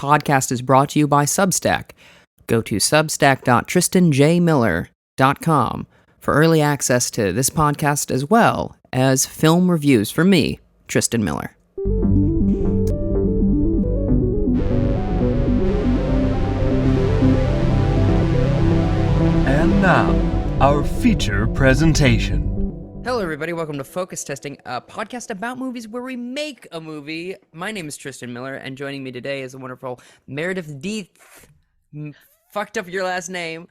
podcast is brought to you by Substack. Go to substack.tristanjmiller.com for early access to this podcast as well as film reviews from me, Tristan Miller. And now, our feature presentation. Hello, everybody. Welcome to Focus Testing, a podcast about movies where we make a movie. My name is Tristan Miller, and joining me today is the wonderful Meredith Dietz. Fucked up your last name.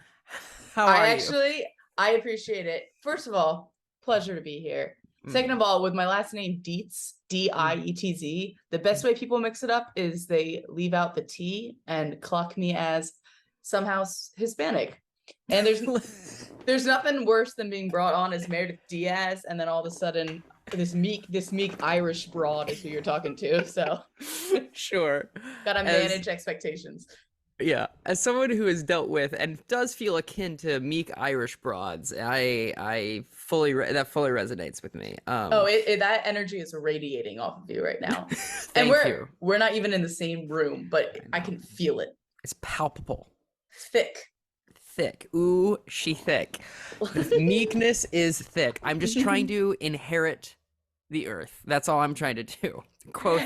How are you? I appreciate it. First of all, pleasure to be here. Second of all, with my last name Dietz, D-I-E-T-Z, the best way people mix it up is they leave out the T and clock me as somehow Hispanic. And there's nothing worse than being brought on as Meredith Diaz, and then all of a sudden this meek Irish broad is who you're talking to. So Sure. Gotta manage expectations. Yeah, as someone who has dealt with and does feel akin to meek Irish broads, that fully resonates with me. That energy is radiating off of you right now. And we're not even in the same room, but I can feel it. It's palpable. Thick. Ooh, she thick. Meekness is thick. I'm just trying to inherit the earth. That's all I'm trying to do. Quote.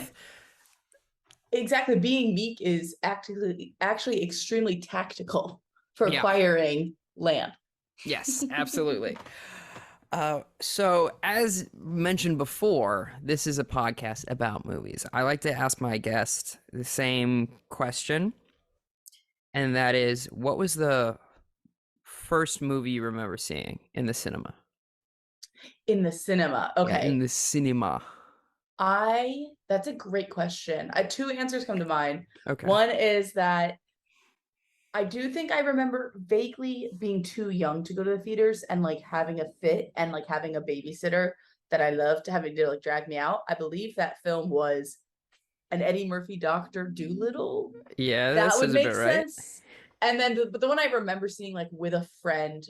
Exactly. Being meek is actually extremely tactical for acquiring land. Yes, absolutely. So as mentioned before, this is a podcast about movies. I like to ask my guest the same question, and that is, what was the first movie you remember seeing in the cinema? In the cinema. Okay. Yeah, in the cinema. That's a great question. Two answers come to mind. Okay. One is that I do think I remember vaguely being too young to go to the theaters and like having a fit and like having a babysitter that I loved having to like drag me out. I believe that film was an Eddie Murphy Dr. Dolittle. Yeah, that would make sense. Right. And then but the one I remember seeing like with a friend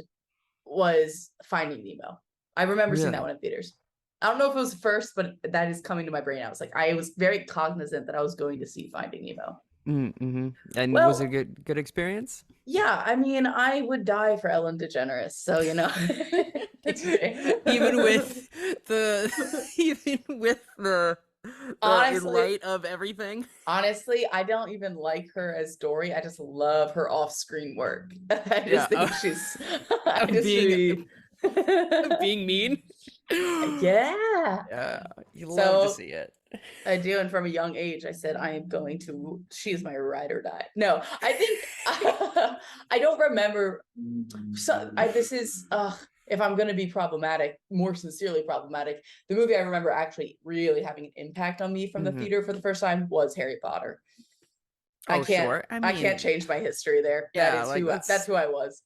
was Finding Nemo. I remember seeing that one in theaters. I don't know if it was the first, but that is coming to my brain. I was very cognizant that I was going to see Finding Nemo. Mm-hmm. And was it a good experience? Yeah, I mean, I would die for Ellen DeGeneres, so you know. even with the honestly, in light of everything. Honestly, I don't even like her as Dory. I just love her off-screen work. I just think she's being mean. Yeah. You love to see it. I do, and from a young age, I said she's my ride or die. No, I think I don't remember. If I'm going to be problematic, more sincerely problematic, the movie I remember actually really having an impact on me from the theater for the first time was Harry Potter. I can't change my history there. Yeah, that's who I was.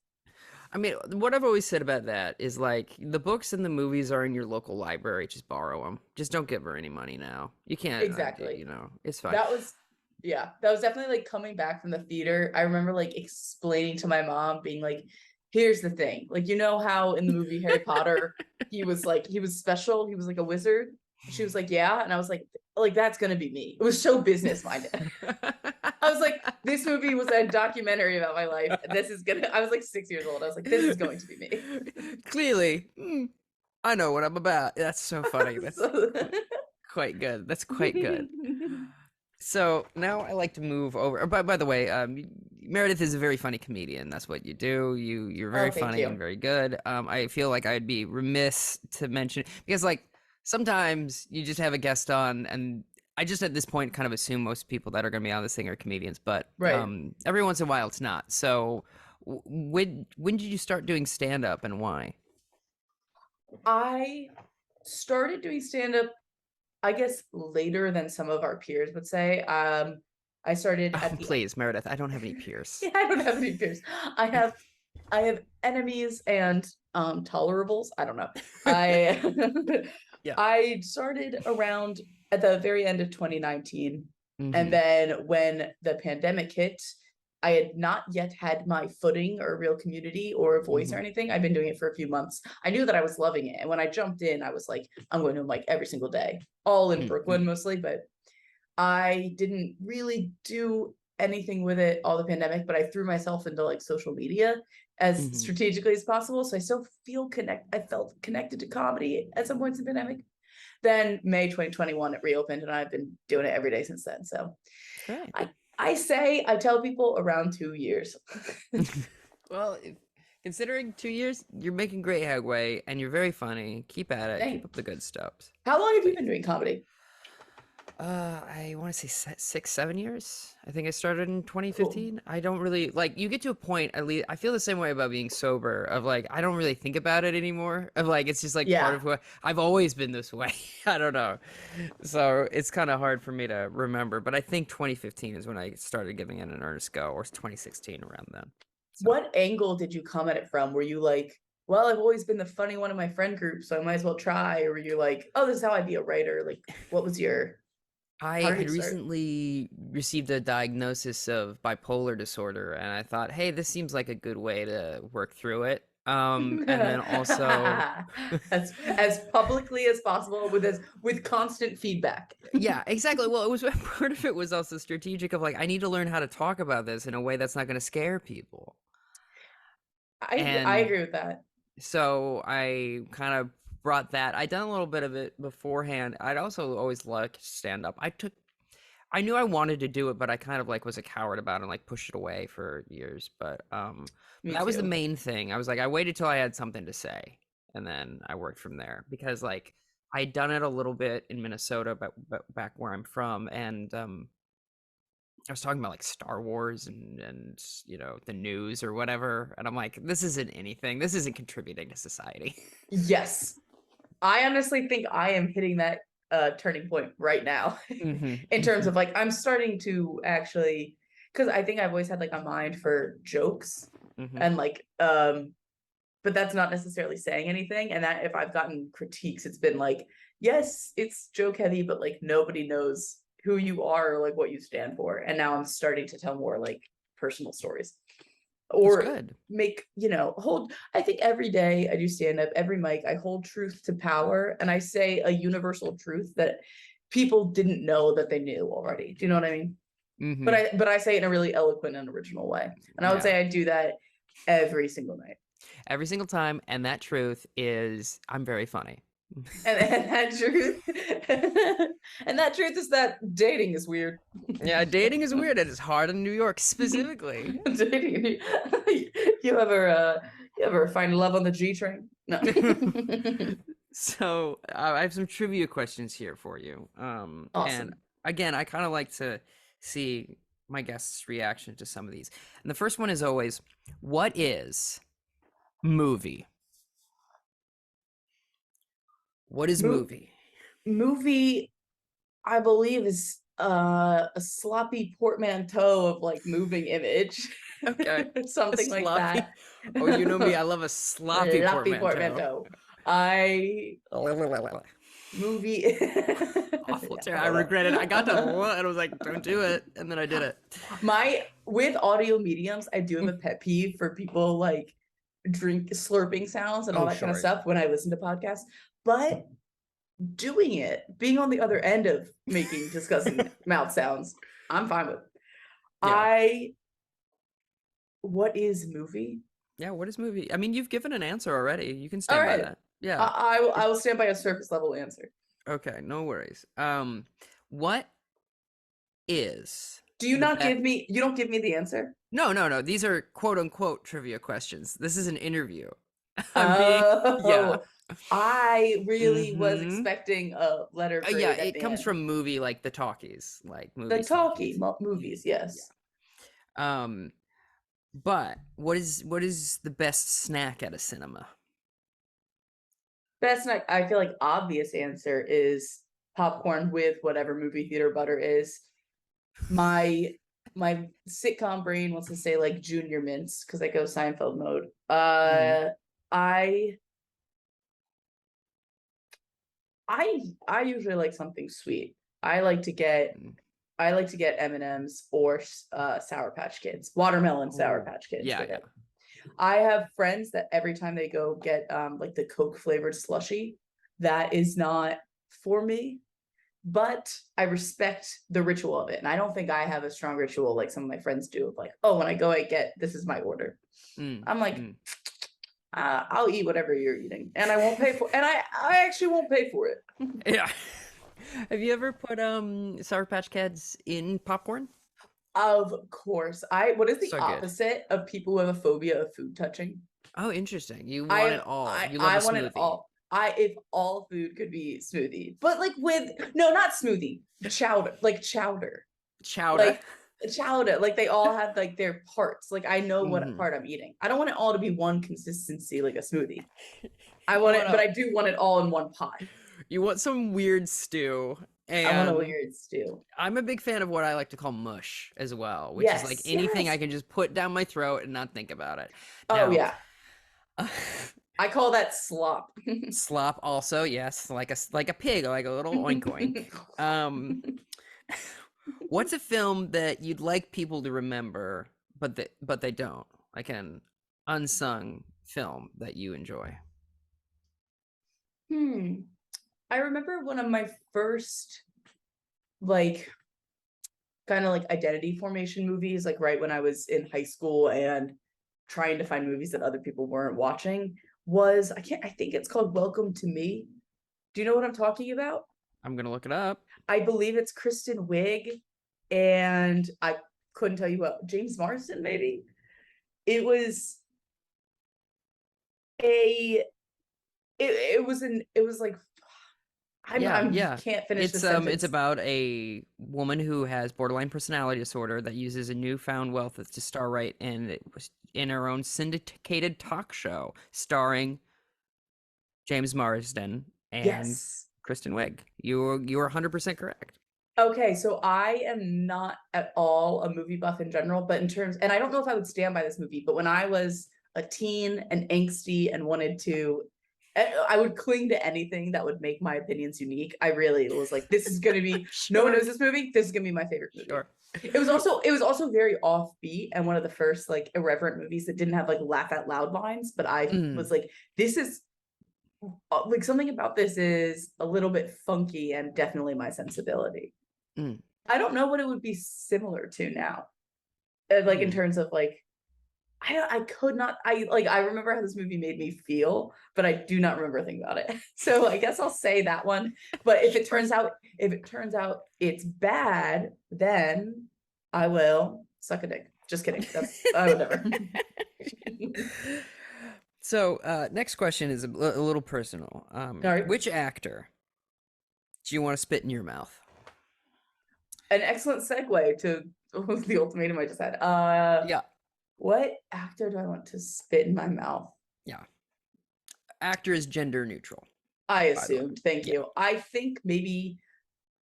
I mean, what I've always said about that is like the books and the movies are in your local library. Just borrow them. Just don't give her any money now. You can't. Exactly. It's fine. That was definitely like coming back from the theater. I remember like explaining to my mom, being like, here's the thing. Like, you know how in the movie Harry Potter, he was special. He was like a wizard. She was like, yeah. And I was like, that's going to be me. It was so business minded. I was like, this movie was a documentary about my life. I was like 6 years old. I was like, this is going to be me. Clearly, I know what I'm about. That's so funny. That's quite good. That's quite good. So now I like to move over. By the way, Meredith is a very funny comedian. That's what you do. You're very funny and very good. I feel like I'd be remiss to mention, because like sometimes you just have a guest on, and I just at this point kind of assume most people that are going to be on this thing are comedians, but every once in a while it's not. So when did you start doing stand-up, and why? I started doing stand-up, I guess, later than some of our peers would say. I started at please, Meredith, I don't have any peers. Yeah, I don't have any peers. I have enemies and tolerables. I don't know. I started around at the very end of 2019. And then when the pandemic hit, I had not yet had my footing or a real community or a voice or anything. I've been doing it for a few months. I knew that I was loving it. And when I jumped in, I was like, I'm going to like every single day, all in Brooklyn mostly, but I didn't really do anything with it all the pandemic, but I threw myself into like social media as strategically as possible. So I still I felt connected to comedy at some points in the pandemic. Then May 2021, it reopened, and I've been doing it every day since then. So Great. I tell people around 2 years. Well, considering 2 years, you're making great headway, and you're very funny. Keep at it. Thanks. Keep up the good stuff. How long have you been doing comedy? I want to say 6, 7 years. I think I started in 2015. Cool. I don't really like, you get to a point, at least I feel the same way about being sober, of like, I don't really think about it anymore. Of like, it's just like part of who I've always been this way. I don't know. So it's kind of hard for me to remember, but I think 2015 is when I started giving it an earnest go, or 2016 around then. So. What angle did you come at it from? Were you like, well, I've always been the funny one in my friend group, so I might as well try? Or were you like, oh, this is how I'd be a writer? Like, what was your... I had recently received a diagnosis of bipolar disorder, and I thought, hey, this seems like a good way to work through it. And then also as publicly as possible with constant feedback. Yeah, exactly. Well, it was part of it was also strategic of like, I need to learn how to talk about this in a way that's not going to scare people. I agree with that. So I kind of brought that. I'd done a little bit of it beforehand. I'd also always liked stand up. I knew I wanted to do it, but I kind of like was a coward about it and like pushed it away for years. But that was the main thing. I was like, I waited till I had something to say, and then I worked from there, because like I'd done it a little bit in Minnesota, but back where I'm from, and I was talking about like Star Wars and you know, the news or whatever, and I'm like, this isn't anything. This isn't contributing to society. Yes. I honestly think I am hitting that turning point right now in terms of like, I'm starting to actually, because I think I've always had like a mind for jokes and like, but that's not necessarily saying anything. And that if I've gotten critiques, it's been like, yes, it's joke heavy, but like nobody knows who you are or like what you stand for. And now I'm starting to tell more like personal stories. Or make, you know, I think every day I do stand up, every mic, I hold truth to power, and I say a universal truth that people didn't know that they knew already. Do you know what I mean? But I say it in a really eloquent and original way. And I would say I do that every single night. Every single time. And that truth is, I'm very funny. and that truth is that dating is weird. Yeah, dating is weird, and it's hard in New York specifically. Dating. You ever find love on the G train? No. So I have some trivia questions here for you. Awesome. And again, I kind of like to see my guests' reaction to some of these. And the first one is always, what is movie? What is movie? Movie, I believe, is a sloppy portmanteau of like moving image. Okay. Something like that. Oh, you know me, I love a sloppy portmanteau. Movie. Awful. I regret it. I got to and I was like, don't do it. And then I did it. With audio mediums, I do have a pet peeve for people like slurping sounds and all that kind of stuff when I listen to podcasts. But doing it, being on the other end of making disgusting mouth sounds, I'm fine with. Yeah. What is movie? Yeah, what is movie? I mean, you've given an answer already. You can stand by that. Yeah. I will stand by a surface level answer. Okay, no worries. What is... Do you not give me... You don't give me the answer? No. These are quote-unquote trivia questions. This is an interview. I really was expecting a letter grade. Yeah, it comes from movie, like the talkies, like movies. The movies, yes. Yeah. But what is the best snack at a cinema? Best snack, I feel like obvious answer is popcorn with whatever movie theater butter is. My sitcom brain wants to say like Junior Mints because I go Seinfeld mode. I usually like something sweet. I like to get M&Ms or Sour Patch Kids, watermelon Sour Patch Kids. Yeah. I have friends that every time they go get like the Coke flavored slushie, that is not for me. but I respect the ritual of it. And I don't think I have a strong ritual like some of my friends do of like, oh, when I go, I get, this is my order. I'm like, I'll eat whatever you're eating and I won't pay for, and I actually won't pay for it. Yeah. Have you ever put Sour Patch Kids in popcorn? Of course. What is the So good. opposite of people who have a phobia of food touching? Oh, interesting. You want it all. You love a want smoothie. it all. If all food could be smoothie, but like with no, not smoothie, chowder, like chowder, like chowder, like they all have like their parts. Like I know what part I'm eating. I don't want it all to be one consistency like a smoothie. I want it, but I do want it all in one pot. You want some weird stew. And I want a weird stew. I'm a big fan of what I like to call mush as well, which is like anything I can just put down my throat and not think about it. Now, yeah. I call that slop. Slop also, yes, like a pig, like a little oink oink. What's a film that you'd like people to remember, but they don't? Like an unsung film that you enjoy. I remember one of my first like kind of like identity formation movies, like right when I was in high school and trying to find movies that other people weren't watching, was I think it's called Welcome to Me. Do you know what I'm talking about? I'm gonna look it up. I believe it's Kristen Wiig, and I couldn't tell you what, James Marsden, maybe. It was like I can't finish the sentence. It's about a woman who has borderline personality disorder that uses a newfound wealth to star right, and it was in her own syndicated talk show starring James Marsden and Kristen Wiig. You were 100% correct. Okay, so I am not at all a movie buff in general, but in terms, and I don't know if I would stand by this movie, but when I was a teen and angsty and wanted to, I would cling to anything that would make my opinions unique. I really was like, this is gonna be no one knows this movie. This is gonna be my favorite movie. Sure. It was also very offbeat and one of the first like irreverent movies that didn't have like laugh out loud lines. But I was like, this is like something about this is a little bit funky and definitely my sensibility. I don't know what it would be similar to now, like in terms of like. I remember how this movie made me feel, but I do not remember a thing about it. So I guess I'll say that one. But if it turns out it's bad, then I will suck a dick. Just kidding. That's whatever. So next question is a little personal. Which actor do you want to spit in your mouth? An excellent segue to the ultimatum I just had. Yeah. What actor do I want to spit in my mouth? Yeah. Actor is gender neutral. I assumed. Thank you. I think maybe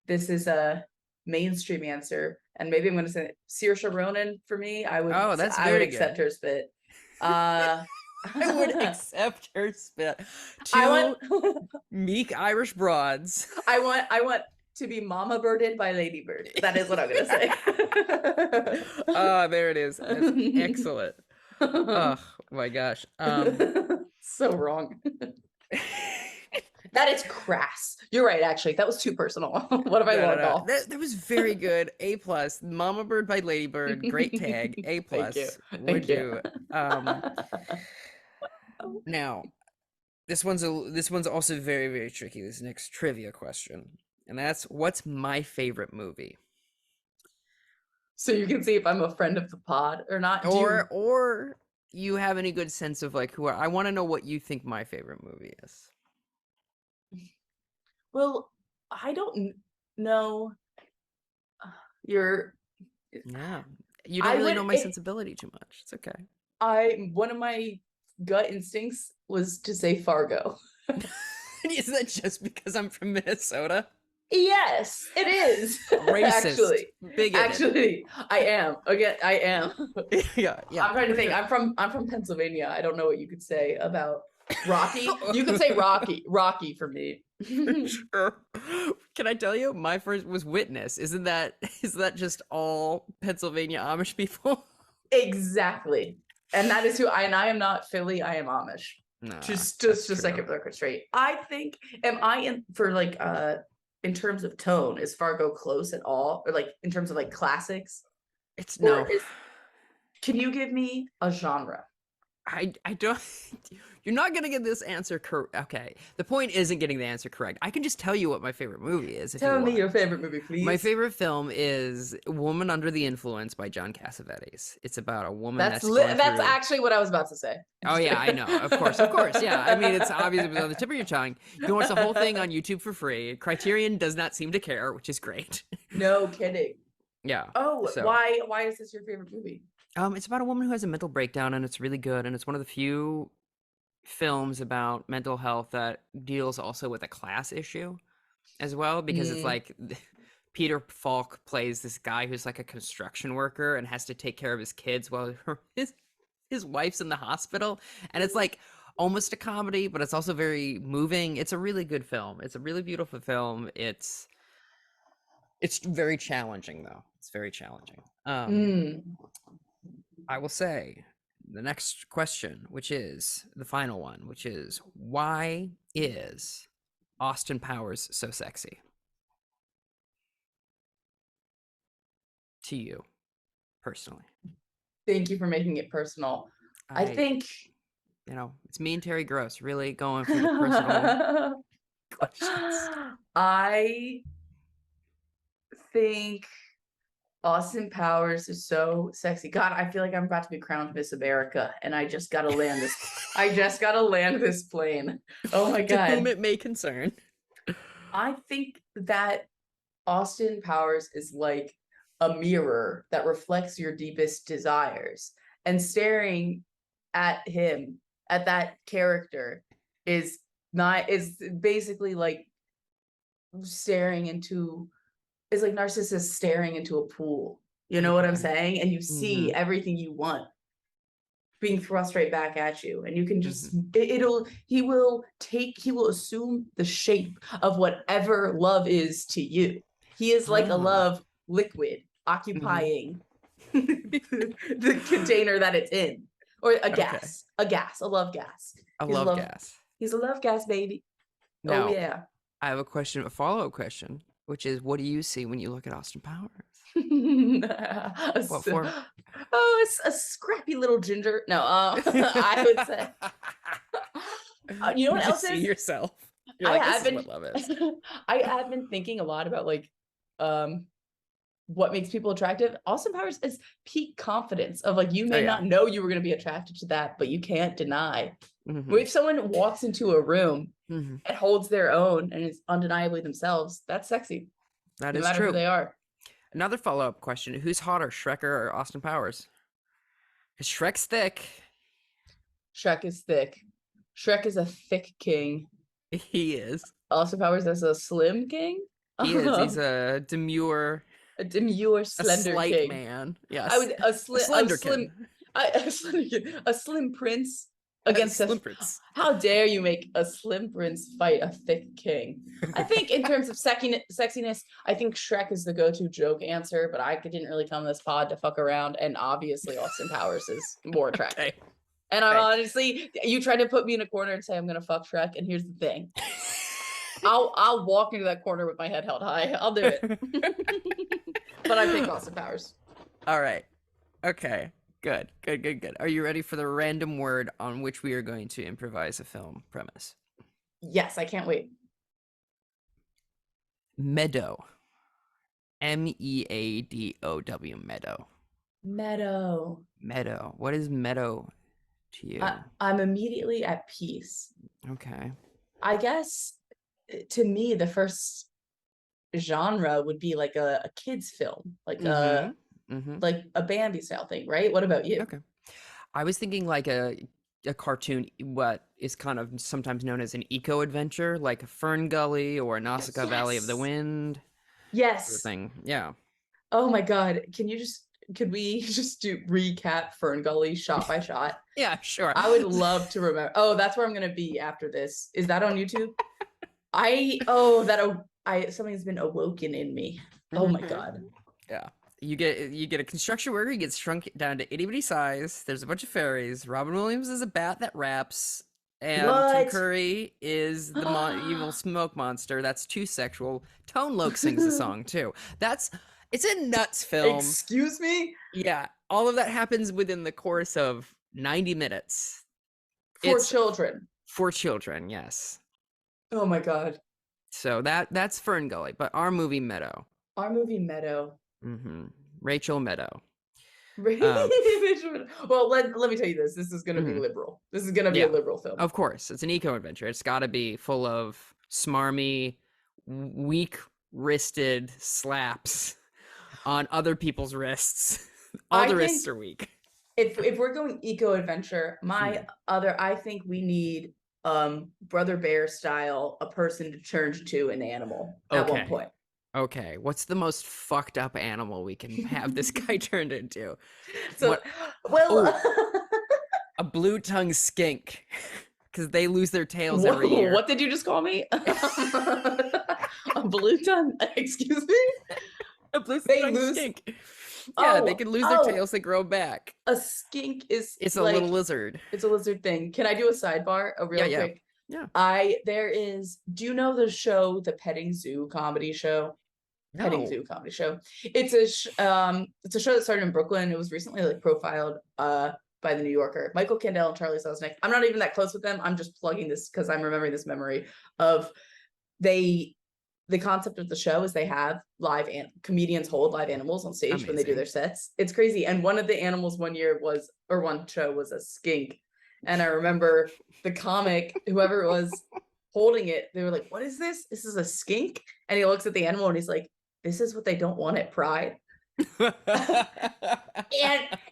this is a mainstream answer, and maybe I'm going to say Saoirse Ronan for me. I would accept her spit. I would accept her spit. Two meek Irish broads. I want to be mama birded by Lady Bird. That is what I'm gonna say. There it is. That's excellent. Oh my gosh. So wrong. That is crass. You're right, actually. That was too personal. What have I learned off? That was very good. A+. Mama Bird by Lady Bird. Great tag. A+. Thank you. Now, this one's also very, very tricky. This next trivia question. And that's, what's my favorite movie? So you can see if I'm a friend of the pod or not. Or you have any good sense of like I want to know what you think my favorite movie is. Well, I don't know. You don't really know my sensibility too much. It's okay. One of my gut instincts was to say Fargo. Is that just because I'm from Minnesota? Yes, it is. Racist. Actually, I am. Again, I am. Yeah. I'm trying to think. I'm from Pennsylvania. I don't know what you could say about Rocky. You could say Rocky for me. Sure. Can I tell you? My first was Witness. Is that just all Pennsylvania Amish people? Exactly. And that is who I am not Philly. I am Amish. Just a second record straight. I think, am I in for like in terms of tone, is Fargo close at all? Or like in terms of like classics? It's Or no. can you give me a genre? I don't. You're not gonna get this answer correct. Okay, the point isn't getting the answer correct. I can just tell you what my favorite movie is if you Tell me want. your favorite movie, please. My favorite film is Woman Under the Influence by John Cassavetes. It's about a woman That's going that's through... actually what I was about to say. Oh yeah, I know. Of course. Yeah. I mean, it's obvious it was on the tip of your tongue. You can watch the whole thing on YouTube for free. Criterion does not seem to care, which is great. No kidding. Yeah. Oh, so, why is this your favorite movie? It's about a woman who has a mental breakdown, and it's really good, and it's one of the few films about mental health that deals also with a class issue as well, because it's like Peter Falk plays this guy who's like a construction worker and has to take care of his kids while his wife's in the hospital, and it's like almost a comedy, but it's also very moving. It's a really good film. It's a really beautiful film. It's very challenging though. It's very challenging. I will say the next question, which is the final one, which is, why is Austin Powers so sexy to you personally? Thank you for making it personal. I think, it's me and Terry Gross really going for the personal questions. I think Austin Powers is so sexy. God, I feel like I'm about to be crowned Miss America, and I just gotta land this. I just gotta land this plane. Oh my God. To whom it may concern. I think that Austin Powers is like a mirror that reflects your deepest desires, and staring at him, at that character, is basically like staring into, is like narcissist staring into a pool. You know what I'm saying? And you see everything you want being thrust right back at you, and you can just he will assume the shape of whatever love is to you. He is like a love liquid occupying the container that it's in, or a gas, a love gas. He's a love gas, baby. Now, oh yeah. I have a follow-up question, which is, what do you see when you look at Austin Powers? What form? Oh, it's a scrappy little ginger. No, I would say. You know what else see is? Yourself. You're like, this is what love is. I have been thinking a lot about like, what makes people attractive. Austin Powers is peak confidence of like, you may not know you were going to be attracted to that, but you can't deny. If someone walks into a room and holds their own and is undeniably themselves, that's sexy. That no is matter true. Who they are. Another follow-up question: who's hotter, Shrek or Austin Powers? Because Shrek's thick. Shrek is thick. Shrek is a thick king. He is. Austin Powers is a slim king. He is. He's a demure, slender slight king. Man. Yes. I would a slender king. A slim prince against a prince. How dare you make a slim prince fight a thick king? I think in terms of sexiness, I think Shrek is the go-to joke answer, but I didn't really come to this pod to fuck around, and obviously Austin Powers is more attractive. Okay. And I'm honestly, you tried to put me in a corner and say I'm gonna fuck Shrek, and here's the thing. I'll walk into that corner with my head held high. I'll do it. But I think Austin Powers. All right. Okay. Good. Are you ready for the random word on which we are going to improvise a film premise? Yes, I can't wait. Meadow. Meadow. Meadow. Meadow. What is meadow to you? I'm immediately at peace. Okay. I guess to me, the first genre would be like a kid's film, like like a Bambi style thing, right? What about you? Okay. I was thinking like a cartoon, what is kind of sometimes known as an eco-adventure, like a Fern Gully or a Nausicaa Valley of the Wind. Yes. Sort of thing. Yeah. Oh my God. Could we just do recap Fern Gully shot by shot? Yeah, sure. I would love to remember. Oh, that's where I'm going to be after this. Is that on YouTube? Something's been awoken in me. Oh my God. Yeah. You get a construction worker. He gets shrunk down to itty bitty size. There's a bunch of fairies. Robin Williams is a bat that raps. And Tim What? Curry is the evil smoke monster. That's too sexual. Tone Loc sings the song too. It's a nuts film. Excuse me? Yeah, all of that happens within the course of 90 minutes. For children. For children, yes. Oh my God. So that's Fern Gully, but our movie Meadow. Our movie Meadow. Rachel Meadow. Well, let me tell you this. This is going to be liberal. This is going to be a liberal film. Of course. It's an eco-adventure. It's got to be full of smarmy, weak-wristed slaps on other people's wrists. All the wrists are weak. If we're going eco-adventure, I think we need Brother Bear style, a person to turn to an animal at one point. Okay, what's the most fucked up animal we can have this guy turned into? So, a blue-tongued skink, because they lose their tails every year. What did you just call me? A blue tongue? Excuse me? A blue-tongued skink. Yeah, they can lose their tails. They grow back. A skink is it's a little lizard. It's a lizard thing. Can I do a sidebar? A real quick. Yeah. Do you know the show, the Petting Zoo comedy show? No. Petting Zoo comedy show. It's a show that started in Brooklyn. It was recently profiled by the New Yorker. Michael Candel and Charlie Selznick. I'm not even that close with them. I'm just plugging this because I'm remembering this memory of the concept of the show is they have comedians hold live animals on stage when they do their sets. It's crazy. And one of the animals one show was a skink. And I remember the comic, whoever it was holding it, they were like, "What is this? This is a skink?" And he looks at the animal and he's like, "This is what they don't want at Pride." and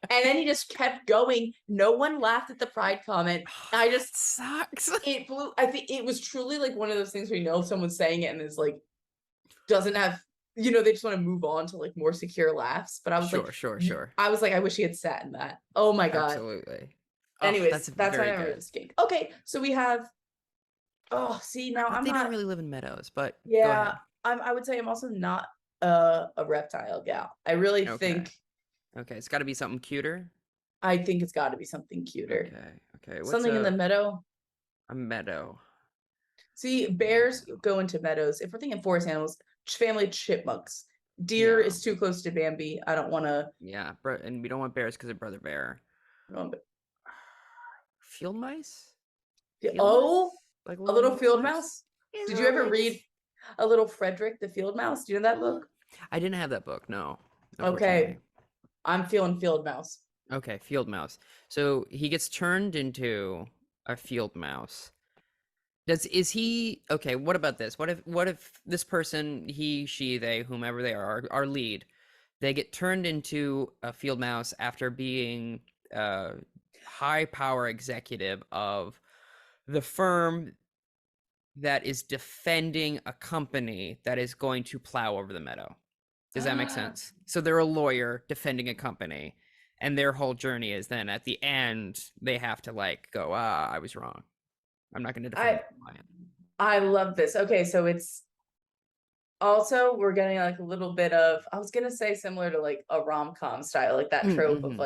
then he just kept going. No one laughed at the Pride comment. I just sucks. It blew. I think it was truly one of those things where someone's saying it and is doesn't have, they just want to move on to more secure laughs. But I was sure. I was like, I wish he had sat in that. Oh my God. Absolutely. Anyways, that's why I remember the skink. Okay, so we have. Oh, see, now they don't really live in meadows, but yeah, I would say I'm also not a reptile gal. I really think. Okay, it's got to be something cuter. I think it's got to be something cuter. Okay. Something in the meadow. A meadow. See, bears go into meadows. If we're thinking forest animals, family chipmunks. Deer is too close to Bambi. I don't want to. Yeah, and we don't want bears because of Brother Bear. Field mice? A little field mouse? Did you ever read A Little Frederick the Field Mouse? Do you know that book? I didn't have that book, no. Okay. I'm feeling field mouse. Okay, field mouse. So he gets turned into a field mouse. What about this? What if this person, he, she, they, whomever they are, our lead, they get turned into a field mouse after being high power executive of the firm that is defending a company that is going to plow over the meadow. Does that make sense? So they're a lawyer defending a company, and their whole journey is then at the end they have to go, I was wrong. I'm not going to defend the client. I love this. Okay, so it's also we're getting a little bit of, I was gonna say similar to a rom-com style, that trope of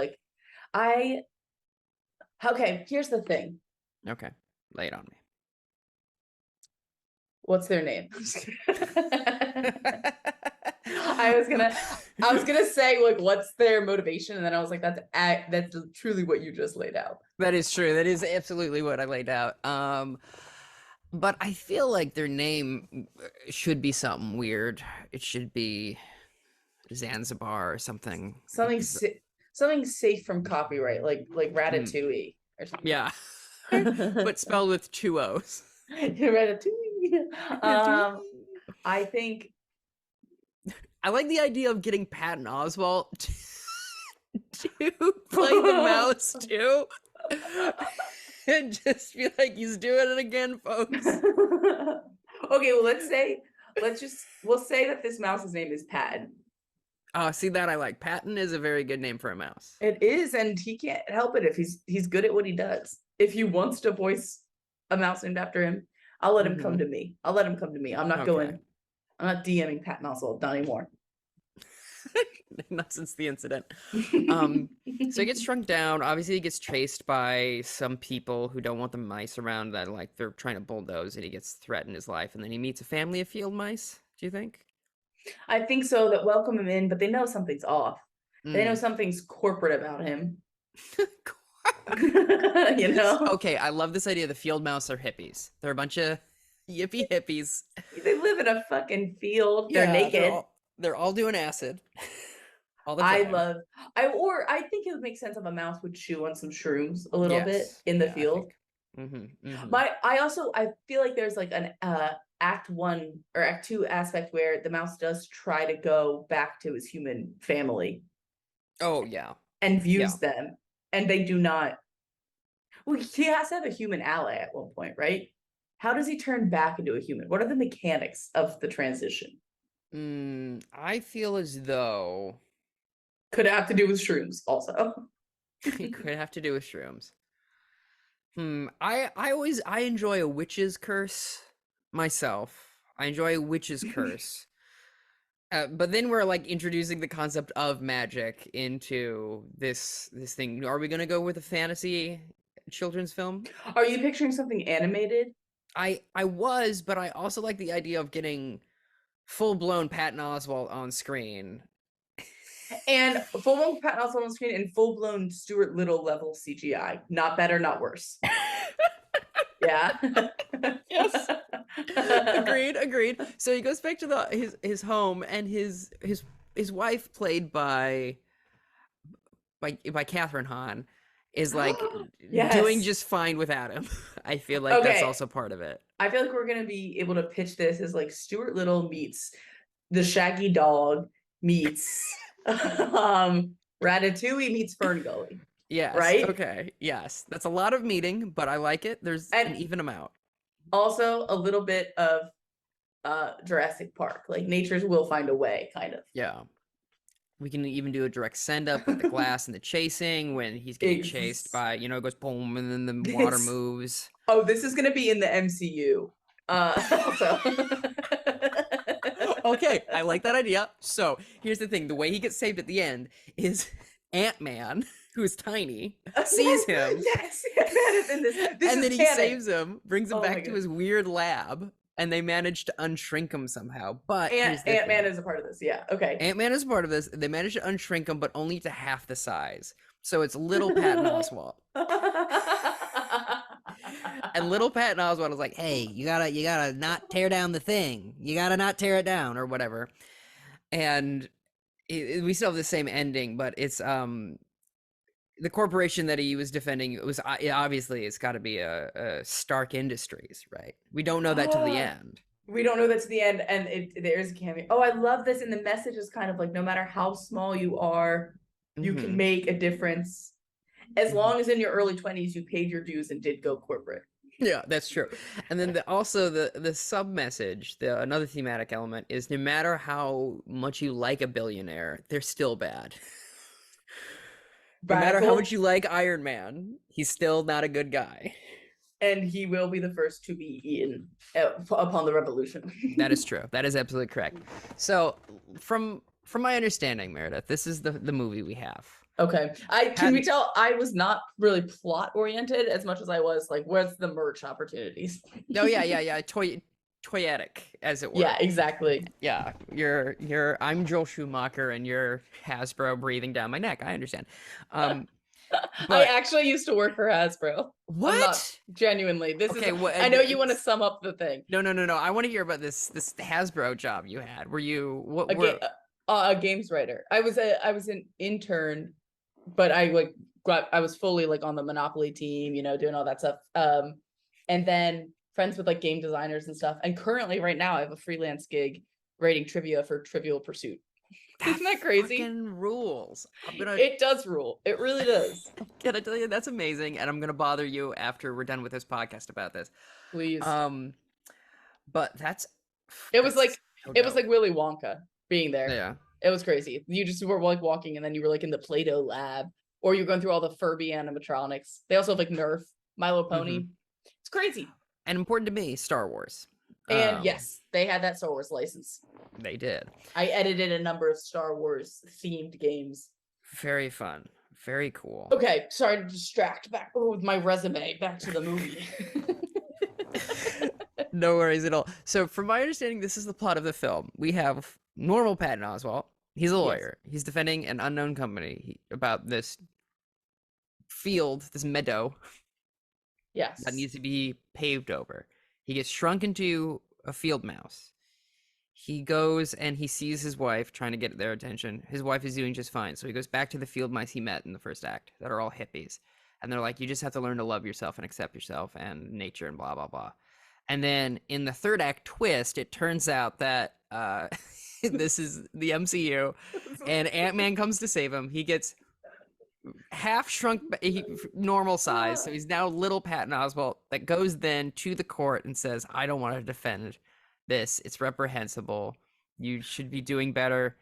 okay, here's the thing. Okay, lay it on me. What's their name? I was gonna say what's their motivation, and then I was like, that's truly what you just laid out. That is true. That is absolutely what I laid out. But I feel like their name should be something weird. It should be Zanzibar or something. Something safe from copyright, like Ratatouille or something. Yeah, but spelled with 2 O's. Ratatouille. I think. I like the idea of getting Patton Oswalt to play the mouse too. And just be like, he's doing it again, folks. Okay, well, we'll say that this mouse's name is Patton. See, that I like. Patton is a very good name for a mouse. It is, and he can't help it if he's good at what he does. If he wants to voice a mouse named after him, I'll let him come to me. I'm not DMing Patton Oswalt, not anymore. not since the incident. So he gets shrunk down. Obviously, he gets chased by some people who don't want the mice around that, like, they're trying to bulldoze, and he gets threatened his life. And then he meets a family of field mice. Do you think? I think so, that welcome him in, but they know something's off. They know Mm. something's corporate about him. You know? Okay, I love this idea. The field mouse are hippies. They're a bunch of yippie hippies. They live in a fucking field. They're Yeah, naked. they're all doing acid all the I time. think it would make sense if a mouse would chew on some shrooms a little bit Yes. in the Yeah, I field. think. I feel like there's like an act 1 or act 2 aspect where the mouse does try to go back to his human family Oh, yeah. and views them, and they do not. Well, he has to have a human ally at one point, right? How does he turn back into a human? What are the mechanics of the transition? I feel as though Could have to do with shrooms also. it could have to do with shrooms. I enjoy a witch's curse myself. I enjoy a witch's curse. But then we're like introducing the concept of magic into this thing. Are we gonna go with a fantasy children's film? Are you picturing something animated? I was, but I also like the idea of getting full-blown Patton Oswalt on screen. And full-blown Patton Oswalt on screen and full-blown Stuart Little level CGI. Not better, not worse. Yeah. Yes. Agreed. So he goes back to his home, and his wife, played by Catherine Hahn, is like Yes. doing just fine without him. I feel like that's Okay. also part of it. I feel like we're gonna be able to pitch this as like Stuart Little meets the Shaggy Dog meets Ratatouille meets Fern Gully. Yes. Right? Okay. Yes. That's a lot of meeting, but I like it. There's an even amount. Also a little bit of Jurassic Park, like nature's will find a way, kind of. Yeah. We can even do a direct send up with the glass and the chasing when he's getting chased by, it goes boom, and then the water moves. Oh, this is gonna be in the MCU. Also. Okay, I like that idea. So here's the thing: the way he gets saved at the end is Ant-Man, who's tiny, sees him. Yes, Ant-Man is in this. And then he saves him, brings him Oh my back to his weird lab, and they manage to unshrink him somehow. But Ant-Man is a part of this. Yeah. Okay. Ant-Man is a part of this. They manage to unshrink him, but only to half the size. So it's little Patton Oswalt. And little Patton Oswalt is like, "Hey, you gotta not tear down the thing. You gotta not tear it down, or whatever." And we still have the same ending, but it's the corporation that he was defending. It was obviously it's got to be a Stark Industries, right? We don't know that till the end. We don't know that to the end, and there's a cameo. Oh, I love this, and the message is kind of like, no matter how small you are, you can make a difference, as long as in your early 20s you paid your dues and did go corporate. Yeah, that's true. And then also the sub message, another thematic element is, no matter how much you like a billionaire, they're still bad. No matter how much you like Iron Man, he's still not a good guy. And he will be the first to be eaten upon the revolution. That is true. That is absolutely correct. So from my understanding, Meredith, this is the movie we have. Okay. Can we tell I was not really plot oriented as much as I was like, where's the merch opportunities? Oh yeah. Toyetic, as it were. Yeah, exactly. Yeah. I'm Joel Schumacher and you're Hasbro breathing down my neck. I understand. But I actually used to work for Hasbro. What? Not, genuinely. I know you want to sum up the thing. No. I want to hear about this Hasbro job you had. Were you a games writer? I was an intern, but I was fully like on the Monopoly team, doing all that stuff. And then friends with like game designers and stuff. And currently right now I have a freelance gig writing trivia for Trivial Pursuit. Isn't that crazy? Fucking rules. It does rule. It really does. Can I tell you, that's amazing, and I'm gonna bother you after we're done with this podcast about this. Please. But it was like Willy Wonka being there. Yeah. It was crazy. You just were like walking, and then you were like in the Play-Doh lab, or you're going through all the Furby animatronics. They also have like Nerf, Milo Pony. It's crazy. And important to me, Star Wars. And yes, they had that Star Wars license. They did. I edited a number of Star Wars themed games. Very fun. Very cool. Okay, sorry to distract back with my resume back to the movie. No worries at all. So, from my understanding, this is the plot of the film. We have normal Patton Oswalt. He's a lawyer. Yes. He's defending an unknown company about this field, this meadow. Yes. That needs to be paved over. He gets shrunk into a field mouse. He goes and he sees his wife trying to get their attention. His wife is doing just fine. So he goes back to the field mice he met in the first act that are all hippies. And they're like, you just have to learn to love yourself and accept yourself and nature and blah, blah, blah. And then in the third act twist, it turns out that this is the MCU and Ant-Man comes to save him. He gets half shrunk, normal size. So he's now little Patton Oswalt that goes then to the court and says, I don't want to defend this. It's reprehensible. You should be doing better.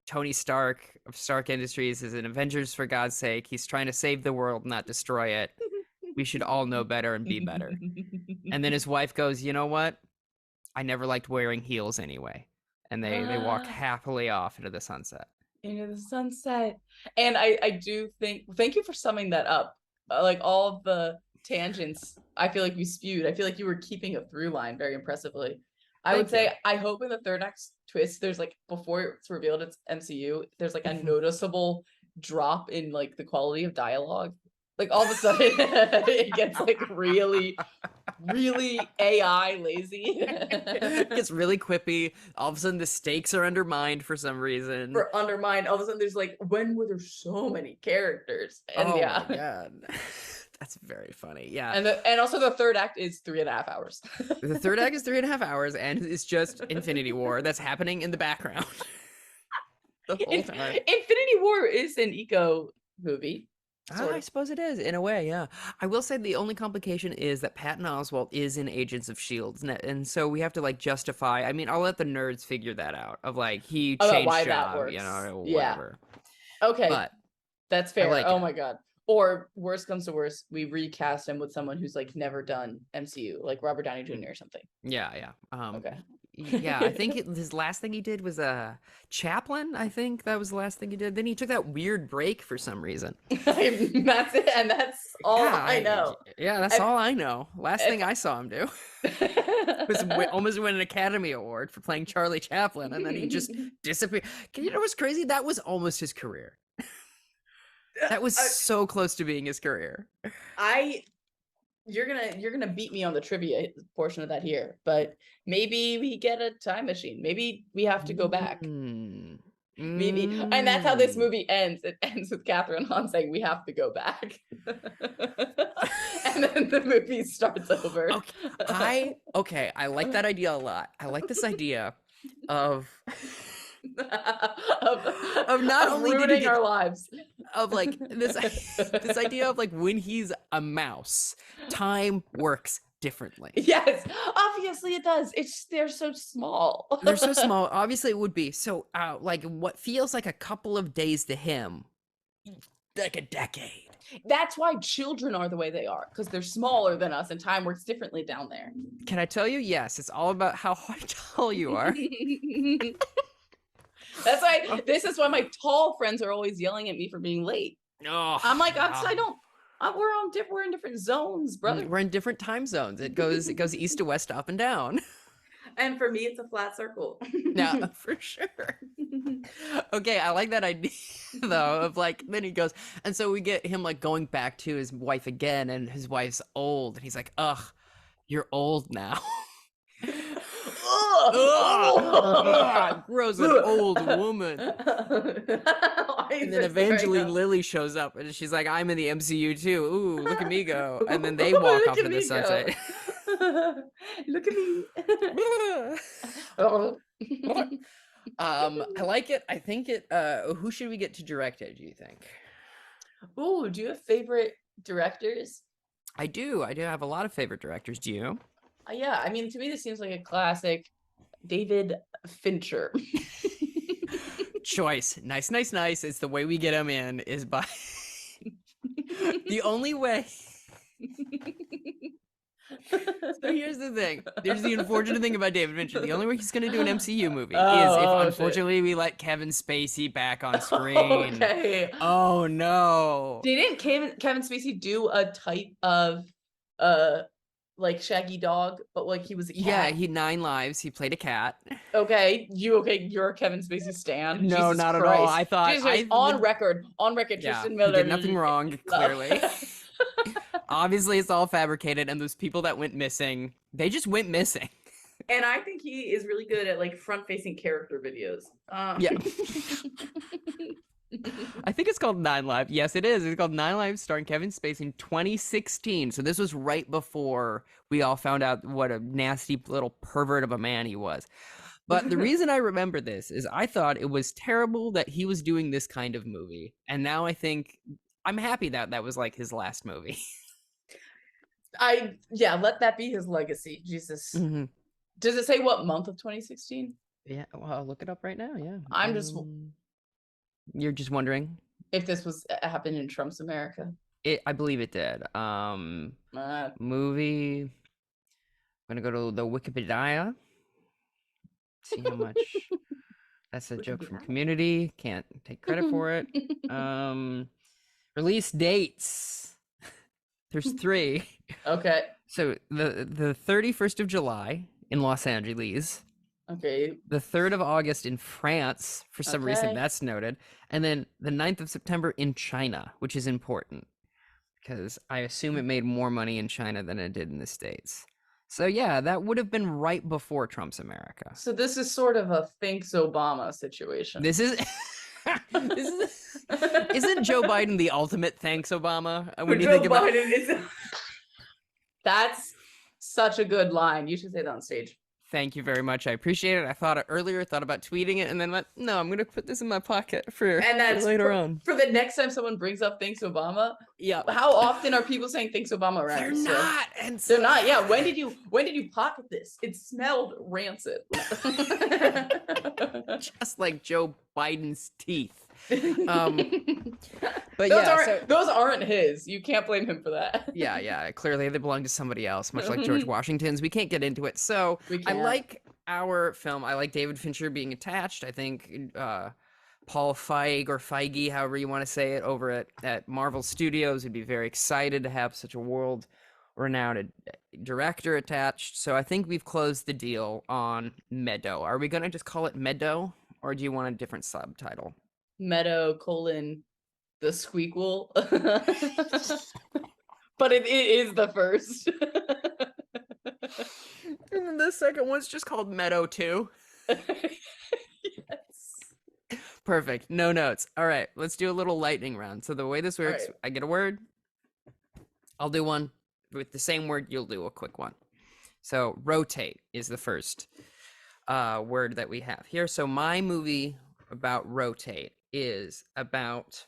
Tony Stark of Stark Industries is an Avengers for God's sake. He's trying to save the world, not destroy it. We should all know better and be better. And then his wife goes, you know what? I never liked wearing heels anyway. And they walk happily off into the sunset. Into the sunset. And I do thank you for summing that up. Like all of the tangents, I feel like we spewed. I feel like you were keeping a through line very impressively. I would say, I hope in the third act twist, there's like, before it's revealed it's MCU, there's like a noticeable drop in like the quality of dialogue. Like all of a sudden it gets like really, really AI lazy. It gets really quippy. All of a sudden the stakes are undermined for some reason. All of a sudden there's like, when were there so many characters? And my God. That's very funny. Yeah. And also the third act is 3.5 hours. The third act is 3.5 hours and it's just Infinity War that's happening in the background. The whole time. Infinity War is an eco movie. I suppose it is, in a way, yeah. I will say the only complication is that Patton Oswalt is in Agents of S.H.I.E.L.D. And so we have to, like, justify... I mean, I'll let the nerds figure that out, of, like, he changed job, you know, whatever. Yeah. Okay, but that's fair. Oh, my God. Or, worst comes to worst, we recast him with someone who's, like, never done MCU, like Robert Downey Jr. or something. Yeah. Okay. Yeah, I think his last thing he did was Chaplin. I think that was the last thing he did. Then he took that weird break for some reason. That's it, and that's all I know. Yeah, that's all I know. Last thing I saw him do was almost win an Academy Award for playing Charlie Chaplin, and then he just disappeared. You know what's crazy? That was almost his career. That was so close to being his career. You're gonna beat me on the trivia portion of that here, but maybe we get a time machine. Maybe we have to go back. Maybe, and that's how this movie ends. It ends with Catherine Hahn saying we have to go back, and then the movie starts over. Okay, I like that idea a lot. I like this idea of not only ruining our lives, of like this idea of like when he's a mouse, time works differently. Yes, obviously it does. They're so small. They're so small. Obviously it would be. So like what feels like a couple of days to him, like a decade. That's why children are the way they are, because they're smaller than us and time works differently down there. Can I tell you? Yes, it's all about how tall you are. That's why this is why my tall friends are always yelling at me for being late. Oh, I'm like, we're in different zones, brother. We're in different time zones. It goes east to west, up and down. And for me, it's a flat circle. Yeah, for sure. Okay, I like that idea though. Of like, then he goes, and so we get him like going back to his wife again, and his wife's old, and he's like, "Ugh, you're old now." Grows an old woman. And then Evangeline Lilly shows up and she's like, I'm in the MCU too. Ooh, look at me go. And then they walk off into the sunset. Look at me. I like it. I think it who should we get to direct it, do you think? Ooh, do you have favorite directors? I do have a lot of favorite directors. Do you? Yeah, I mean, to me, this seems like a classic David Fincher. Choice. Nice. It's the way we get him in is by the only way So here's the thing. There's the unfortunate thing about David Fincher. The only way he's going to do an MCU movie is if, shit. unfortunately, we let Kevin Spacey back on screen. Okay. Oh, no. Didn't Kevin Spacey do a type of like Shaggy Dog, but like he was a cat? Yeah, he 9 Lives. He played a cat. Okay, you're a Kevin Spacey stan? No, Jesus not Christ. at all. I thought Jesus, on record, Tristan Miller he did nothing wrong, clearly. Obviously, it's all fabricated, and those people that went missing, they just went missing. And I think he is really good at like front-facing character videos. Yeah. I think it's called 9 Lives. Yes, it is. It's called 9 Lives, starring Kevin Spacey in 2016. So this was right before we all found out what a nasty little pervert of a man he was. But the reason I remember this is I thought it was terrible that he was doing this kind of movie. And now I think I'm happy that that was like his last movie. Let that be his legacy. Jesus. Mm-hmm. Does it say what month of 2016? Yeah, well, I'll look it up right now. Yeah. I'm just You're just wondering if this was happened in Trump's America. I believe it did. Movie. I'm gonna go to the Wikipedia. See how much. That's a joke from Community. Can't take credit for it. Release dates. There's 3. Okay. So the 31st of July in Los Angeles. Okay. The 3rd of August in France, for some reason that's noted. And then the 9th of September in China, which is important because I assume it made more money in China than it did in the States. So yeah, that would have been right before Trump's America. So this is sort of a thanks Obama situation. This is isn't Joe Biden the ultimate thanks Obama? When you think about it, that's such a good line. You should say that on stage. Thank you very much. I appreciate it. I thought about tweeting it, and then went, no, I'm going to put this in my pocket for later on. For the next time someone brings up thanks Obama. Yeah. How often are people saying thanks Obama around? They're not. And they're not. Yeah. When did you pocket this? It smelled rancid. Just like Joe Biden's teeth. But those aren't his. You can't blame him for that. Yeah. Clearly they belong to somebody else, much like George Washington's. We can't get into it. So I like our film. I like David Fincher being attached. I think Paul Feig or Feige, however you want to say it, over at Marvel Studios would be very excited to have such a world-renowned director attached. So I think we've closed the deal on Meadow. Are we going to just call it Meadow, or do you want a different subtitle? Meadow : the Squeakquel. But it is the first. And then the second one's just called Meadow 2. Yes. Perfect. No notes. All right, let's do a little lightning round. So the way this works, right. I get a word. I'll do one. With the same word, you'll do a quick one. So rotate is the first word that we have here. So my movie about rotate is about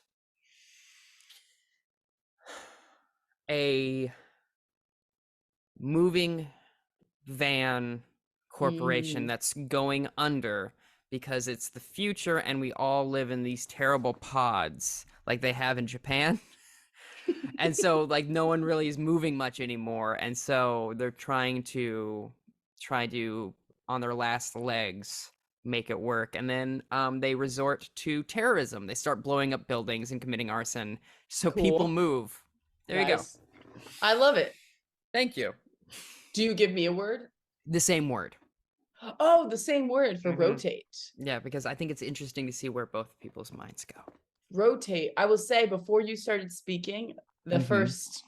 a moving van corporation that's going under because it's the future and we all live in these terrible pods like they have in Japan. And so like no one really is moving much anymore, and so they're trying to on their last legs make it work, and then they resort to terrorism. They start blowing up buildings and committing arson so people move. There you go. I love it. Thank you. Do you give me a word? The same word. Oh, the same word for rotate. Yeah, because I think it's interesting to see where both people's minds go. Rotate. I will say, before you started speaking, the first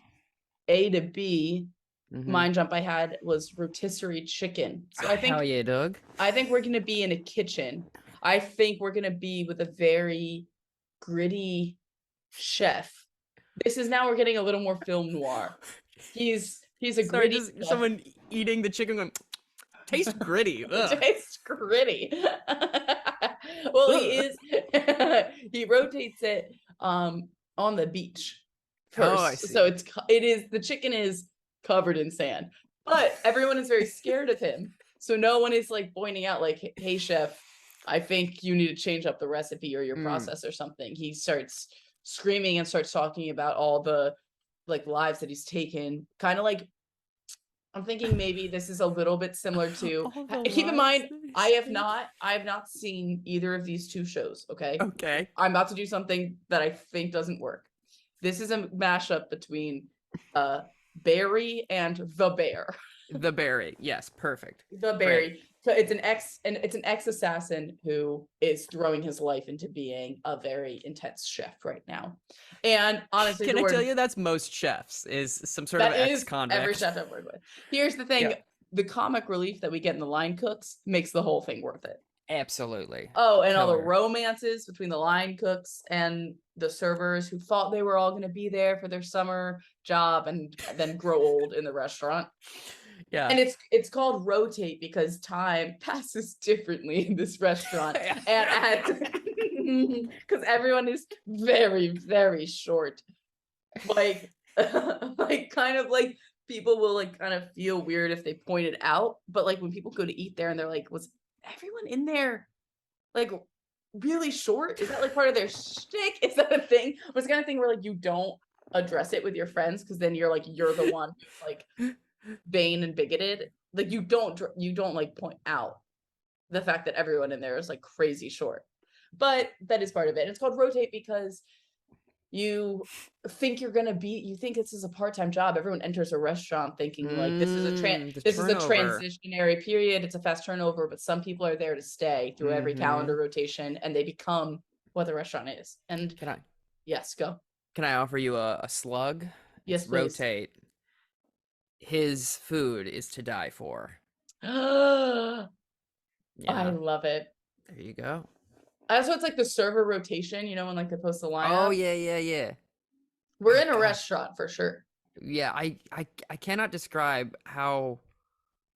A to B mind jump I had was rotisserie chicken. So I think, hell yeah, Doug. I think we're gonna be in a kitchen. I think we're gonna be with a very gritty chef. We're getting a little more film noir. He's a gritty. Someone eating the chicken going, tastes gritty. Tastes gritty. Well, he rotates it on the beach first. Oh, I see. So the chicken is covered in sand, but everyone is very scared of him. So no one is like pointing out like, hey chef, I think you need to change up the recipe or your process or something. He starts screaming and starts talking about all the like lives that he's taken, kind of like I'm thinking maybe this is a little bit similar to. All the Keep in lies mind, they I have said. not seen either of these two shows. Okay, Okay. I'm about to do something that I think doesn't work. This is a mashup between Barry and the Bear. The Berry. Yes, perfect. The Great. Barry. So it's an ex assassin who is throwing his life into being a very intense chef right now. And honestly, Can the I tell word you that's most chefs is some sort of that is ex-convict. every chef I've worked with. Here's the thing: Yeah. the comic relief that we get in the line cooks makes the whole thing worth it. Absolutely. Oh, and all the Killer. romances between the line cooks and the servers who thought they were all going to be there for their summer job and then grow old in the restaurant. Yeah. And it's called rotate because time passes differently in this restaurant. And because everyone is very, very short. Like like kind of like people will like kind of feel weird if they point it out. But like when people go to eat there and they're like, was everyone in there like really short? Is that like part of their shtick? Is that a thing? Or it's the kind of thing where like you don't address it with your friends because then you're the one who's like vain and bigoted. Like you don't like point out the fact that everyone in there is like crazy short. But that is part of it. It's called rotate because you think you think this is a part-time job. Everyone enters a restaurant thinking like this is a transitionary period. It's a fast turnover, but some people are there to stay through every calendar rotation and they become what the restaurant is. And yes, go. Can I offer you a slug? Yes, please. Rotate. His food is to die for. I love it. There you go. Also, it's like the server rotation, you know, when like they post the line. Oh yeah. We're in a restaurant for sure. Yeah, I cannot describe how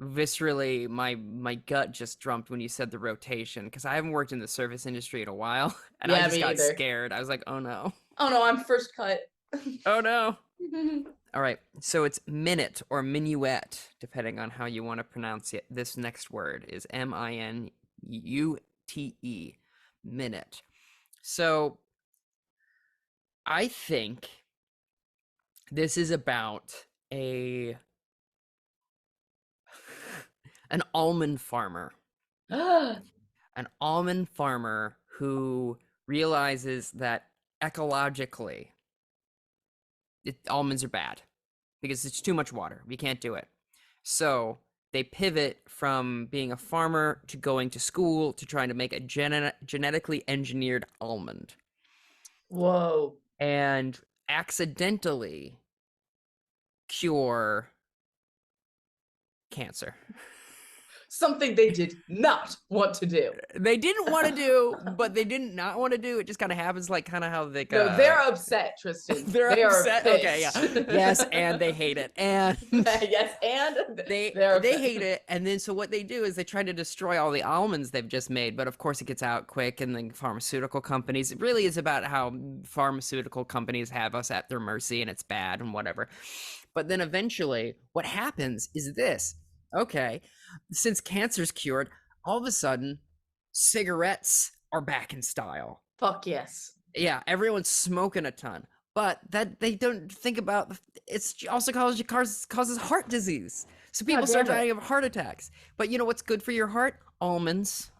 viscerally my gut just jumped when you said the rotation because I haven't worked in the service industry in a while and I just got scared. I was like, oh no. Oh no, I'm first cut. Oh no. All right, so it's minute or minuet, depending on how you want to pronounce it. This next word is minute, minute. So I think this is about an almond farmer. An almond farmer who realizes that ecologically almonds are bad because it's too much water. We can't do it. So they pivot from being a farmer to going to school to trying to make a genetically engineered almond. Whoa. And accidentally cure cancer. Something they did not want to do. They didn't want to do, but they didn't not want to do. It just kind of happens like kind of how they go. No, they're upset, Tristan. They're upset. Okay, yeah. Yes, and they hate it. And yes, and they hate it. And then so what they do is they try to destroy all the almonds they've just made, but of course it gets out quick and then pharmaceutical companies. It really is about how pharmaceutical companies have us at their mercy and it's bad and whatever. But then eventually what happens is this. Okay, since cancer's cured, all of a sudden, cigarettes are back in style. Fuck yes. Yeah, everyone's smoking a ton. But that they don't think about, it's also causes heart disease. So people start dying of heart attacks. But you know what's good for your heart? Almonds.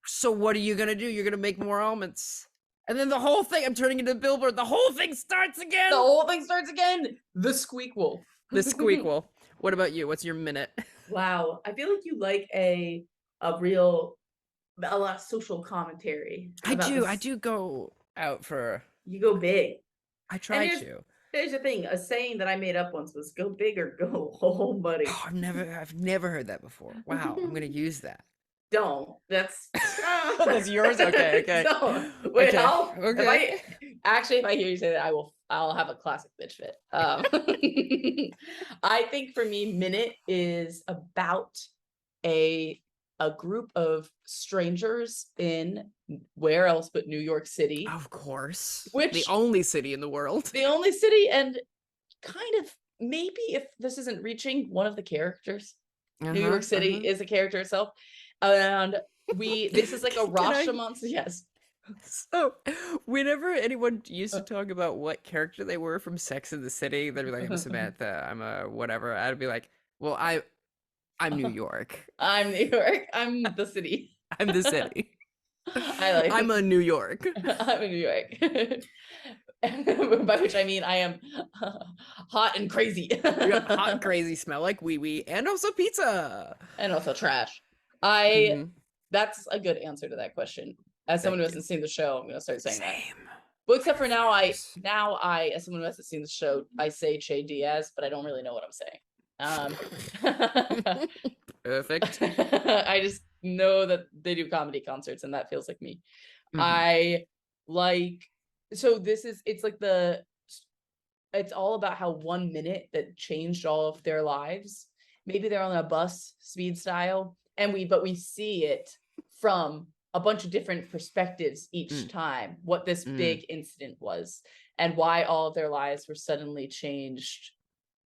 So what are you going to do? You're going to make more almonds. And then the whole thing, I'm turning into a billboard, the whole thing starts again. The whole thing starts again. The squeakquel. The squeakquel. What about you? What's your minute? Wow. I feel like you like a lot of social commentary. I do go out for. You go big. I try to. Here's the thing. A saying that I made up once was "Go big or go home, buddy." Oh, I've never heard that before. Wow, I'm gonna use that. Don't. That's that's yours. Okay. No. Wait. Okay. If I hear you say that, I'll have a classic bitch fit. I think for me, minute is about a group of strangers in where else but New York City. Of course. Which the only city in the world. The only city, and kind of maybe if this isn't reaching one of the characters. New York City is a character itself. And this is like a Rashomon. Yes. So, whenever anyone used to talk about what character they were from Sex and the City, they'd be like, I'm Samantha, I'm a whatever. I'd be like, Well, I'm New York. I'm New York. I'm the city. I'm the city. I like. I'm a New York. I'm in New York. By which I mean I am hot and crazy. You got hot and crazy, smell like wee wee, and also pizza. And also trash. Mhm. That's a good answer to that question. As someone who Thank hasn't seen the show, I'm gonna start saying that. Same. Well, except for now, as someone who hasn't seen the show, I say Che Diaz, but I don't really know what I'm saying. Perfect. I just know that they do comedy concerts, and that feels like me. Mhm. I like. So it's all about how 1 minute that changed all of their lives. Maybe they're on a bus, speed style, but we see it from a bunch of different perspectives each time, what this big incident was and why all of their lives were suddenly changed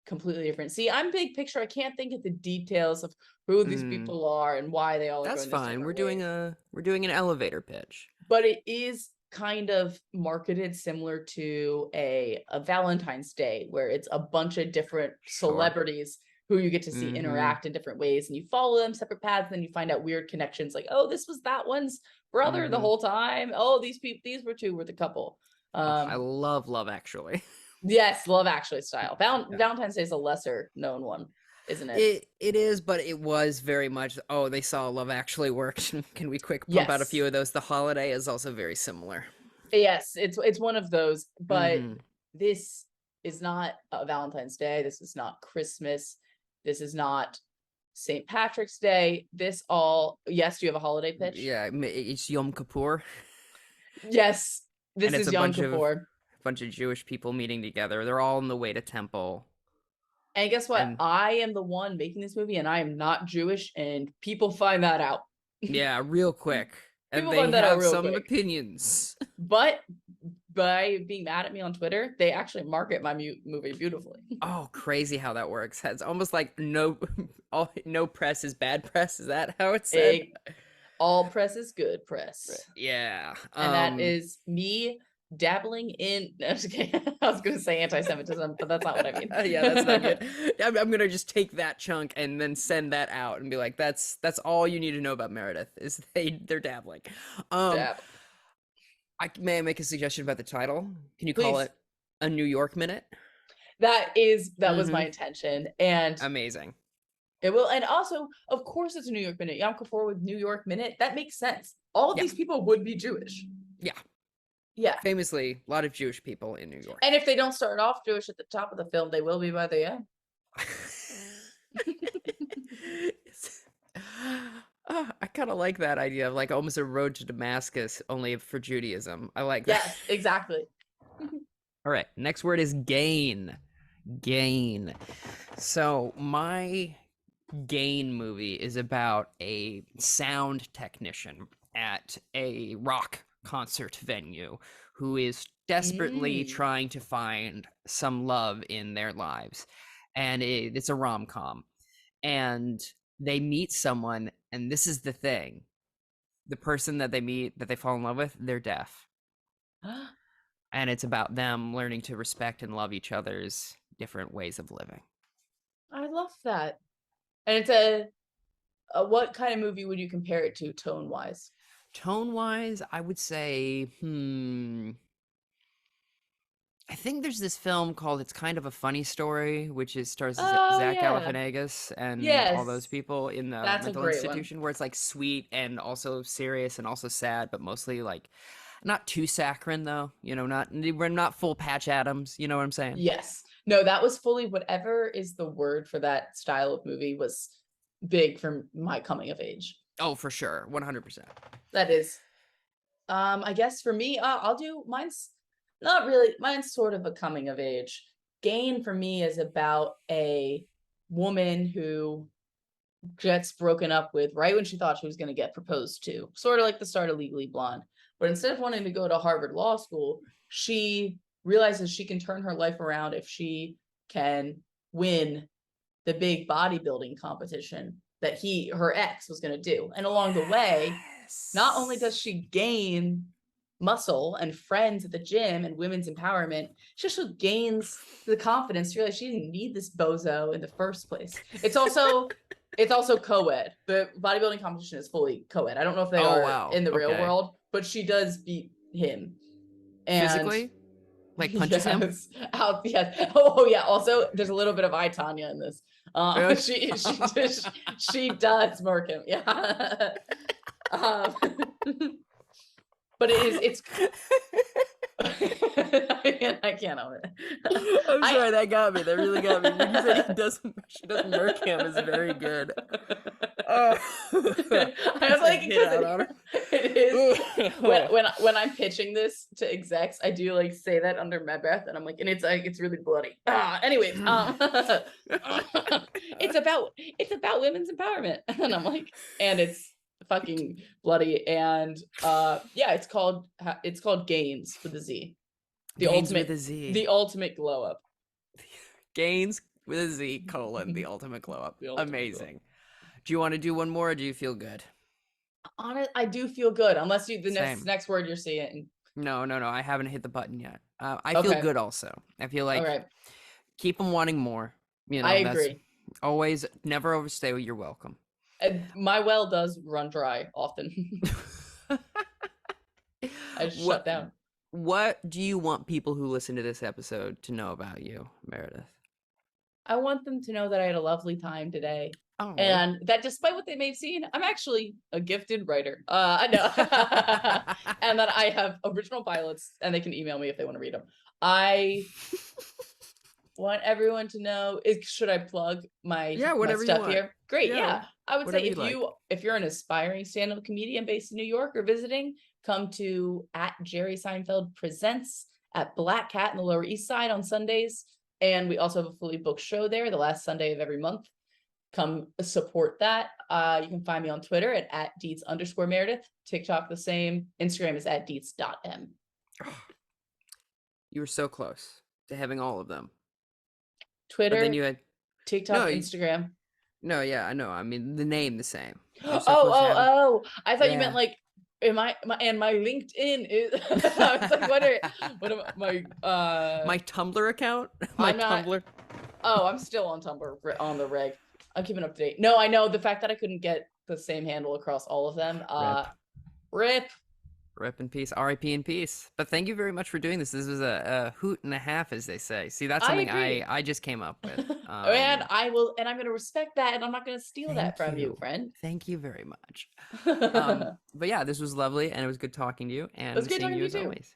completely different. See, I'm big picture. I can't think of the details of who these people are and why they all are That's going this fine. different We're doing an elevator pitch. but it is kind of marketed similar to a Valentine's Day, where it's a bunch of different celebrities who you get to see interact in different ways, and you follow them separate paths, and you find out weird connections like, oh, this was that one's brother the whole time. Oh, these were the couple. I love Love Actually. Yes, Love Actually style. Valentine's Day is a lesser known one, isn't it? It is, but it was very much, oh, they saw Love Actually work. Can we quick pump out a few of those? The Holiday is also very similar. Yes, it's one of those, but this is not a Valentine's Day. This is not Christmas. This is not St. Patrick's Day. Yes, do you have a holiday pitch? Yeah, it's Yom Kippur. Yes, this is Yom Kippur. A bunch of Jewish people meeting together. They're all on the way to temple. And guess what? I am the one making this movie, and I am not Jewish, and people find that out. Yeah, real quick. And People they have some opinions. But by being mad at me on Twitter, they actually market my movie beautifully. Oh, crazy how that works. It's almost like no press is bad press. Is that how it's said? All press is good press. Yeah. And that is me dabbling in. No, I was going to say anti-Semitism, but that's not what I mean. Yeah, that's not good. I'm going to just take that chunk and then send that out and be like, that's all you need to know about Meredith is they're dabbling. May I make a suggestion about the title? Can you call it A New York Minute? That was my intention, and amazing. It will, and also, of course, it's a New York Minute. Yom Kippur with New York Minute. That makes sense. All of these people would be Jewish. Yeah. Yeah. Famously, a lot of Jewish people in New York. And if they don't start off Jewish at the top of the film, they will be by the end. I kind of like that idea of like almost a road to Damascus, only for Judaism. I like that. Yes, exactly. All right. Next word is gain. Gain. So my Gain movie is about a sound technician at a rock concert venue who is desperately trying to find some love in their lives, and it's a rom-com, and they meet someone, and this is the thing, the person that they meet, that they fall in love with, they're deaf. And it's about them learning to respect and love each other's different ways of living. I love that. And it's what kind of movie would you compare it to tone-wise? Tone-wise, I would say, I think there's this film called It's Kind of a Funny Story, which stars Zach Galifianakis and all those people in the mental institution, where it's like sweet and also serious and also sad, but mostly like not too saccharine though. You know, we're not full Patch Adams. You know what I'm saying? Yes. No, that was fully whatever is the word for that style of movie was big for my coming of age. Oh, for sure. 100%. That is. I guess for me, I'll do mine's not really. Mine's sort of a coming of age. Gain for me is about a woman who gets broken up with right when she thought she was going to get proposed to. Sort of like the start of Legally Blonde. But instead of wanting to go to Harvard Law School, she realizes she can turn her life around if she can win the big bodybuilding competition that her ex was going to do. And along the way, not only does she gain muscle and friends at the gym and women's empowerment, she also gains the confidence to realize she didn't need this bozo in the first place. It's also co-ed. The bodybuilding competition is fully co-ed. I don't know if they are in the real world, but she does beat him. And physically? Like punches him? Yes. Oh yeah. Also, there's a little bit of I, Tanya in this. She does murk him. Yeah. But it's I can't own it. I'm sorry, that got me. That really got me. When you said she doesn't murk him is very good. I was like, it is when I'm pitching this to execs, I do like say that under my breath, and I'm like, and it's like it's really bloody. Anyways, it's about women's empowerment, and I'm like, and it's fucking bloody, and yeah, it's called Gains with a Z. The ultimate glow up. Gains with a Z, the ultimate glow up. Amazing. Do you want to do one more, or do you feel good? I do feel good, unless the next word you're seeing. No, I haven't hit the button yet. I feel good also. I feel like keep them wanting more. You know, I agree. Always, never overstay. You're welcome. And my well does run dry often. I just shut down. What do you want people who listen to this episode to know about you, Meredith? I want them to know that I had a lovely time today. Oh. And that despite what they may have seen, I'm actually a gifted writer. I know. And that I have original pilots, and they can email me if they want to read them. I want everyone to know, should I plug my stuff here? Great. Yeah. I would say if you're an aspiring stand-up comedian based in New York or visiting, come to @Jerry Seinfeld Presents at Black Cat in the Lower East Side on Sundays. And we also have a fully booked show there the last Sunday of every month. Come support that. You can find me on Twitter at @Dietz_Meredith. TikTok the same. Instagram is @Dietz.m. You were so close to having all of them. Twitter, then you had TikTok, Instagram. No, yeah, I know. I mean, the name the same. Oh! I thought you meant like, my LinkedIn is. I was like, what am my my Tumblr account? Tumblr. Oh, I'm still on Tumblr on the reg. I'm keeping up to date. No, I know the fact that I couldn't get the same handle across all of them. Rip in peace. R.I.P. in peace. But thank you very much for doing this. This was a hoot and a half, as they say. See, that's something I just came up with. And I'm going to respect that, and I'm not going to steal that from you, friend. Thank you very much. But yeah, this was lovely, and it was good talking to you. And it was good seeing talking you to you as always.